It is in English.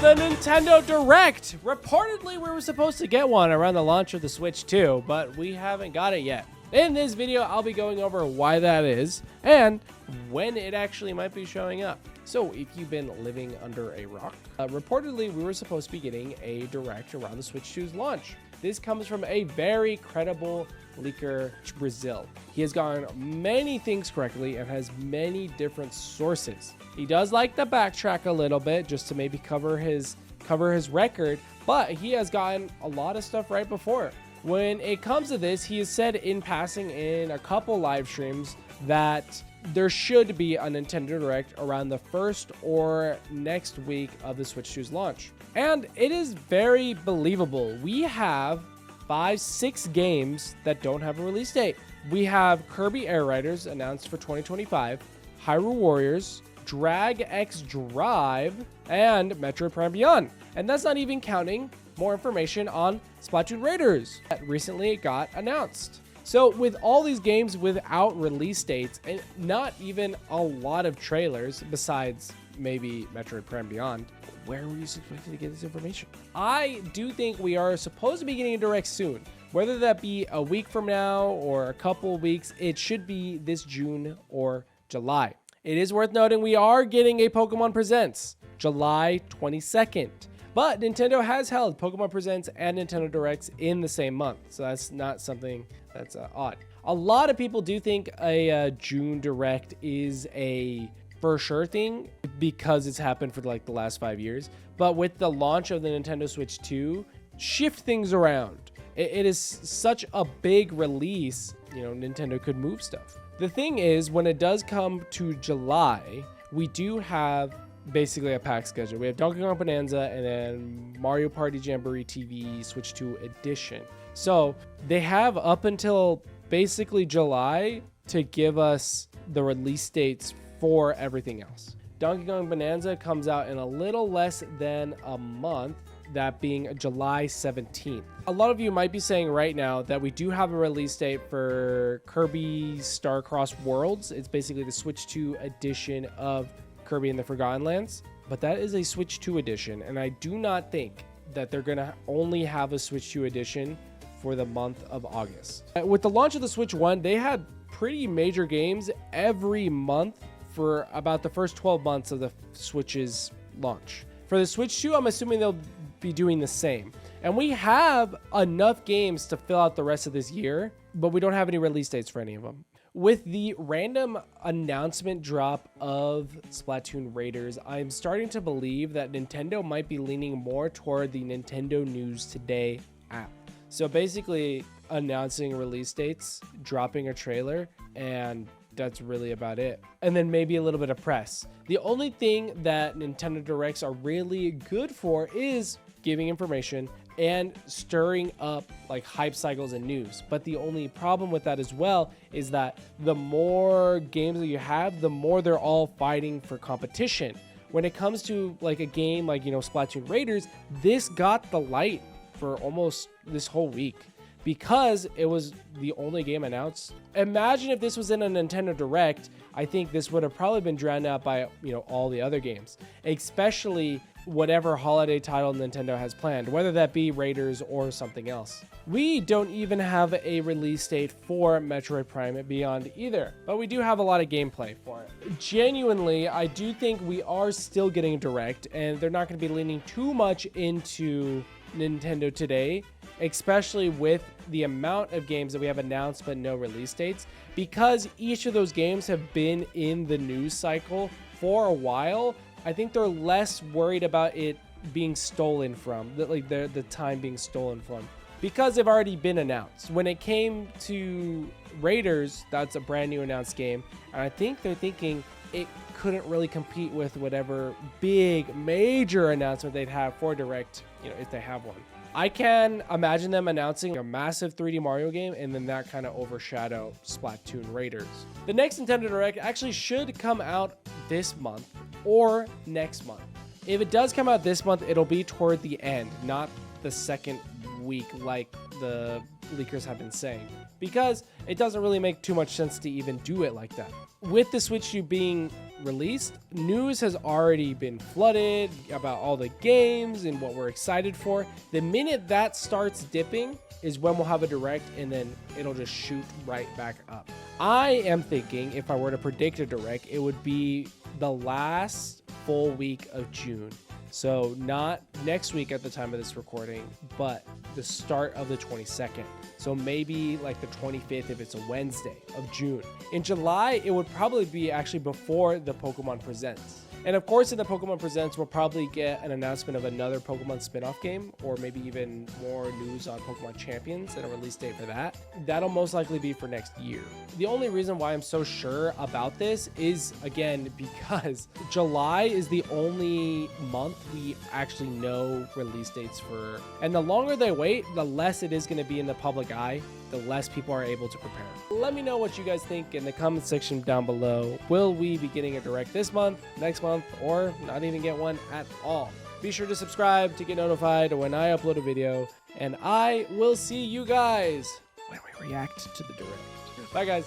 the Nintendo Direct. Reportedly, we were supposed to get one around the launch of the Switch 2, but we haven't got it yet. In this video, I'll be going over why that is and when it actually might be showing up. So if you've been living under a rock, reportedly, we were supposed to be getting a Direct around the Switch 2's launch. This comes from a very credible leaker, Brazil. He has gotten many things correctly and has many different sources. He does like to backtrack a little bit just to maybe cover his record, but he has gotten a lot of stuff right before. When it comes to this, he has said in passing in a couple live streams that there should be a Nintendo Direct around the first or next week of the Switch 2's launch. And it is very believable. We have 5-6 games that don't have a release date. We have Kirby Air Riders announced for 2025, Hyrule Warriors, Drag X Drive, and Metroid Prime Beyond. And that's not even counting more information on Splatoon Raiders that recently got announced. So with all these games without release dates and not even a lot of trailers besides maybe Metroid Prime Beyond, where were you supposed to get this information? I do think we are supposed to be getting a Direct soon. Whether that be a week from now or a couple of weeks, it should be this June or July. It is worth noting we are getting a Pokemon Presents July 22nd. But Nintendo has held Pokemon Presents and Nintendo Directs in the same month. So that's not something that's odd. A lot of people do think a June Direct is a for sure thing because it's happened for like the last 5 years. But with the launch of the Nintendo Switch 2, shift things around. It is such a big release, you know, Nintendo could move stuff. The thing is, when it does come to July, we do have basically a pack schedule. We have Donkey Kong Bonanza and then Mario Party Jamboree TV Switch 2 Edition. So they have up until basically July to give us the release dates for everything else. Donkey Kong Bonanza comes out in a little less than a month, that being July 17th. A lot of you might be saying right now that we do have a release date for Kirby Star Cross Worlds. It's basically the Switch 2 edition of Kirby and the Forgotten Lands, but that is a Switch 2 edition, and I do not think that they're gonna only have a Switch 2 edition for the month of August. With the launch of the Switch 1, they had pretty major games every month for about the first 12 months of the Switch's launch. For the Switch 2, I'm assuming they'll be doing the same. And we have enough games to fill out the rest of this year, but we don't have any release dates for any of them. With the random announcement drop of Splatoon Raiders, I'm starting to believe that Nintendo might be leaning more toward the Nintendo News Today app. So basically announcing release dates, dropping a trailer, and that's really about it. And then maybe a little bit of press. The only thing that Nintendo Directs are really good for is giving information and stirring up like hype cycles and news. But the only problem with that as well is that the more games that you have, the more they're all fighting for competition. When it comes to like a game like, you know, Splatoon Raiders, this got the light for almost this whole week because it was the only game announced. Imagine if this was in a Nintendo Direct, I think this would have probably been drowned out by, you know, all the other games, especially whatever holiday title Nintendo has planned, whether that be Raiders or something else. We don't even have a release date for Metroid Prime Beyond either, but we do have a lot of gameplay for it. Genuinely, I do think we are still getting a Direct, and they're not going to be leaning too much into Nintendo Today, especially with the amount of games that we have announced but no release dates, because each of those games have been in the news cycle for a while. I think they're less worried about it being stolen from, the time being stolen from, because they've already been announced. When it came to Raiders, that's a brand new announced game, and I think they're thinking it couldn't really compete with whatever big major announcement they'd have for Direct, you know, if they have one. I can imagine them announcing a massive 3D Mario game and then that kind of overshadow Splatoon Raiders. The next Nintendo Direct actually should come out this month or next month. If it does come out this month, it'll be toward the end, not the second week like the leakers have been saying, because it doesn't really make too much sense to even do it like that. With the Switch 2 being released, news has already been flooded about all the games and what we're excited for. The minute that starts dipping is when we'll have a direct, and then it'll just shoot right back up. I am thinking if I were to predict a direct, it would be the last full week of June. So not next week at the time of this recording, but the start of the 22nd. So maybe like the 25th if it's a Wednesday of June. In July, it would probably be actually before the Pokemon Presents. And of course, in the Pokemon Presents, we'll probably get an announcement of another Pokemon spin-off game, or maybe even more news on Pokemon Champions and a release date for that. That'll most likely be for next year. The only reason why I'm so sure about this is, again, because July is the only month we actually know release dates for. And the longer they wait, the less it is going to be in the public eye, the less people are able to prepare. Let me know what you guys think in the comment section down below. Will we be getting a direct this month, next month, or not even get one at all? Be sure to subscribe to get notified when I upload a video, and I will see you guys when we react to the direct. Bye, guys.